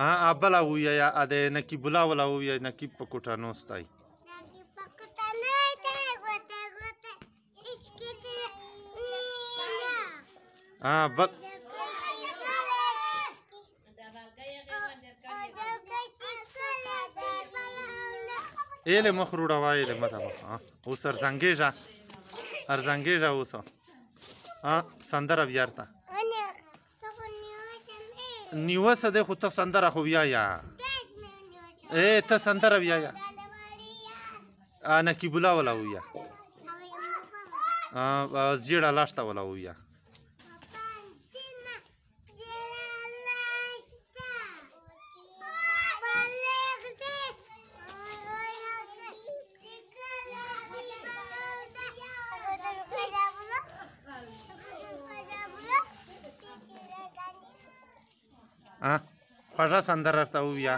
بلا وویایه د نقیب الله ولا وویایه نقیب په کوټه نوستی بل ایله مخ روډوه ایله مته مخ اوس ارزنګېږه اوس سندره بیارته نیوه څه دی خو ته سندره خو ویایه ته سندره ویایه نقیب الله ولا وویه زیړه لاشتہ ولا وویه خوږه سندره ورته وویه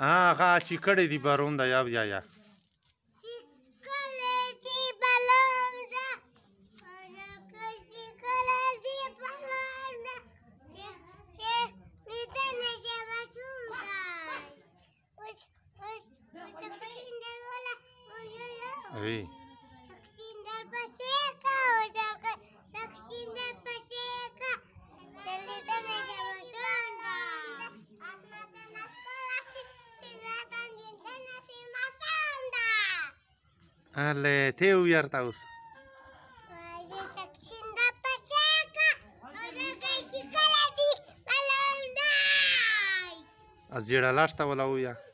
هغه چیکړې دي بارون ده یا بیایه هله ته وویه ورته اوس زیړه لاشتہ ولا وویه